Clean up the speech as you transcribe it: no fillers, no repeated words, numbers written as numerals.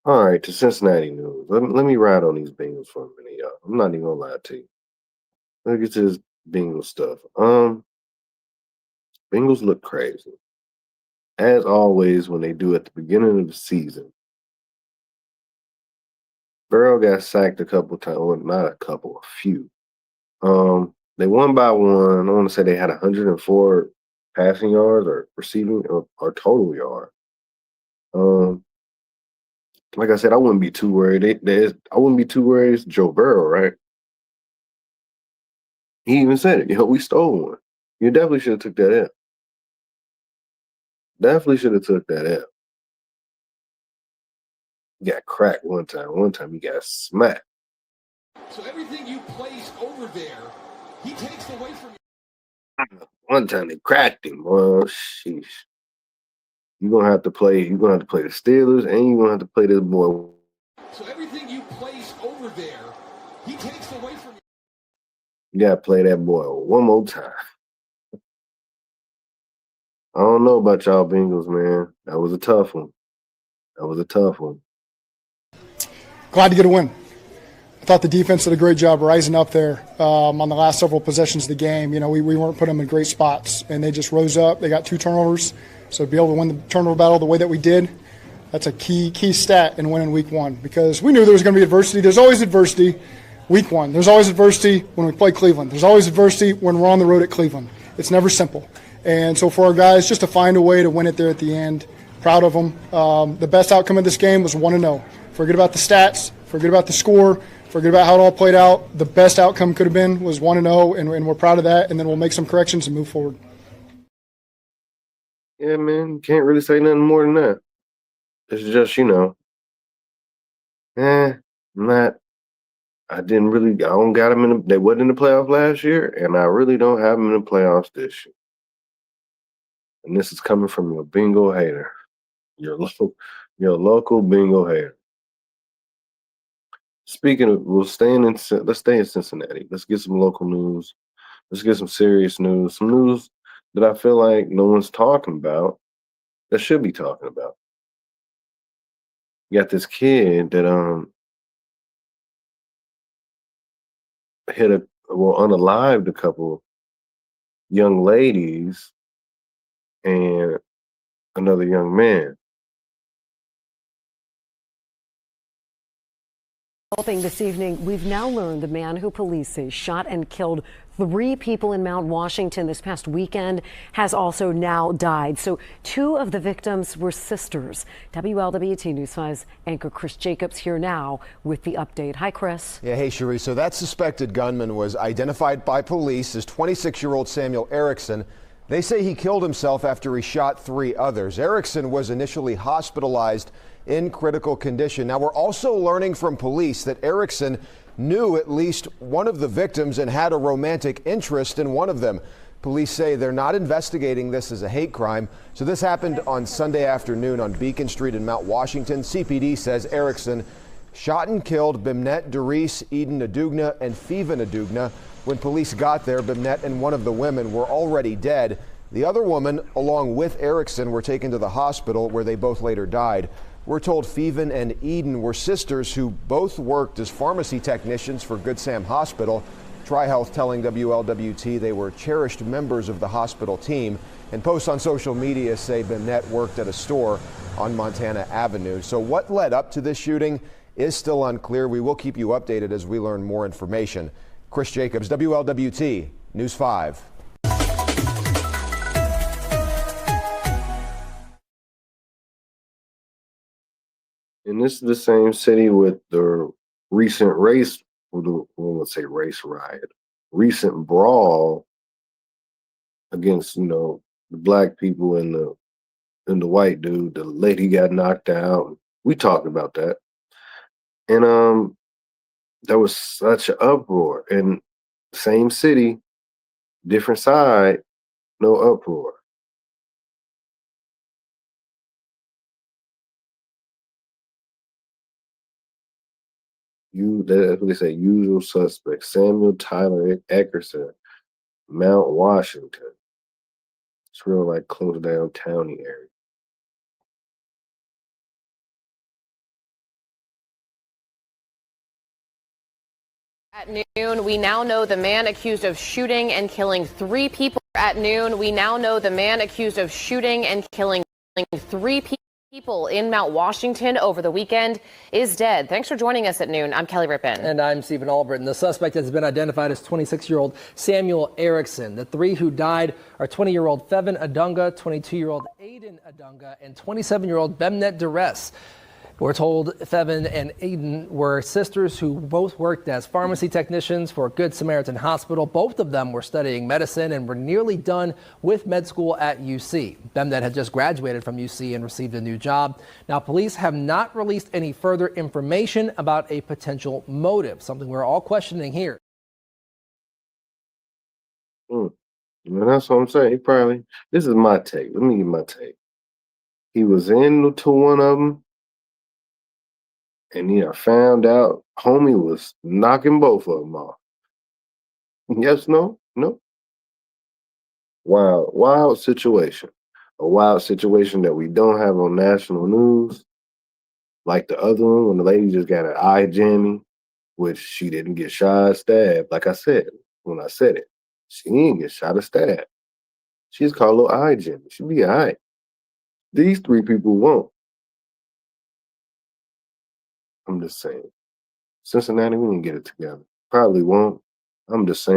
All right, to Cincinnati news. Let me ride on these Bengals for a minute, y'all. I'm not even gonna lie to you. Look at this Bengals stuff. Bengals look crazy. As always, when they do at the beginning of the season. Burrow got sacked a couple times. Well, not a couple, a few. They won by one. I want to say they had 104 passing yards or receiving or total yard. Um, like I said, I wouldn't be too worried. I wouldn't be too worried. It's Joe Burrow, right? He even said it. We stole one. You definitely should have took that L. Definitely should have took that L. You got cracked one time. One time you got smacked. So everything you place over there, he takes away from you. One time they cracked him. Well, sheesh. You're gonna have to play. You're gonna have to play the Steelers, and you're gonna have to play this boy. So everything you place over there, he takes away from you. You gotta play that boy one more time. I don't know about y'all Bengals, man. That was a tough one. That was a tough one. Glad to get a win. I thought the defense did a great job rising up there on the last several possessions of the game. We weren't putting them in great spots, and they just rose up. They got 2 turnovers, so to be able to win the turnover battle the way that we did, that's a key stat in winning week 1 because we knew there was going to be adversity. There's always adversity week 1. There's always adversity when we play Cleveland. There's always adversity when we're on the road at Cleveland. It's never simple. And so for our guys, just to find a way to win it there at the end, proud of them. The best outcome of this game was 1-0. Forget about the stats. Forget about the score. Forget about how it all played out. The best outcome could have been was 1-0, and we're proud of that. And then we'll make some corrections and move forward. Yeah, man. You can't really say nothing more than that. It's just, not. I didn't really. I don't got them in. They wasn't in the playoffs last year, and I really don't have them in the playoffs this year. And this is coming from your bingo hater, your local bingo hater. Speaking of, let's stay in Cincinnati. Let's get some local news. Let's get some serious news. Some news that I feel like no one's talking about that should be talking about. You got this kid that unalived a couple young ladies and another young man. Developing this evening, we've now learned the man who police say shot and killed 3 people in Mount Washington this past weekend has also now died. So 2 of the victims were sisters. WLWT News 5's anchor Chris Jacobs here now with the update. Hi, Chris. Yeah, hey, Cherie. So that suspected gunman was identified by police as 26-year-old Samuel Erickson. They say he killed himself after he shot 3 others. Erickson was initially hospitalized in critical condition. Now, we're also learning from police that Erickson knew at least one of the victims and had a romantic interest in one of them. Police say they're not investigating this as a hate crime. So this happened on Sunday afternoon on Beacon Street in Mount Washington. CPD says Erickson shot and killed Bimnette Doris, Eden Adugna, and Fiva Adugna. When police got there, Bimnette and one of the women were already dead. The other woman, along with Erickson, were taken to the hospital where they both later died. We're told Fivan and Eden were sisters who both worked as pharmacy technicians for Good Sam Hospital. TriHealth telling WLWT they were cherished members of the hospital team. And posts on social media say Bimnette worked at a store on Montana Avenue. So what led up to this shooting is still unclear. We will keep you updated as we learn more information. Chris Jacobs, WLWT News 5. And this is the same city with the recent race, let's say race riot, recent brawl against, the black people and the white dude. The lady got knocked out. We talked about that. And there was such an uproar. And same city, different side, no uproar. That's what they say, usual suspect. Samuel Tyler Eckerson, Mount Washington. It's real like close down towny area. At noon, we now know the man accused of shooting and killing 3 people. At noon, we now know the man accused of shooting and killing 3 people in Mount Washington over the weekend is dead. Thanks for joining us at noon. I'm Kelly Rippin. And I'm Stephen Albritton. The suspect has been identified as 26-year-old Samuel Erickson. The 3 who died are 20-year-old Fevin Adunga, 22-year-old Aiden Adunga, and 27-year-old Bemnet Duress. We're told Fevin and Aiden were sisters who both worked as pharmacy technicians for Good Samaritan Hospital. Both of them were studying medicine and were nearly done with med school at UC. Bemnet had just graduated from UC and received a new job. Now, police have not released any further information about a potential motive, something we're all questioning here. Well, that's what I'm saying. This is my take. Let me give my take. He was into one of them, and I found out homie was knocking both of them off. Yes, no, no. Wild situation. A wild situation that we don't have on national news, like the other one when the lady just got an eye jamming, which she didn't get shot, stabbed. Like I said, when I said it, she didn't get shot or stabbed. She's called a little eye jamming. She'll be all right. These 3 people won't. I'm just saying. Cincinnati, we didn't get it together. Probably won't. I'm just saying.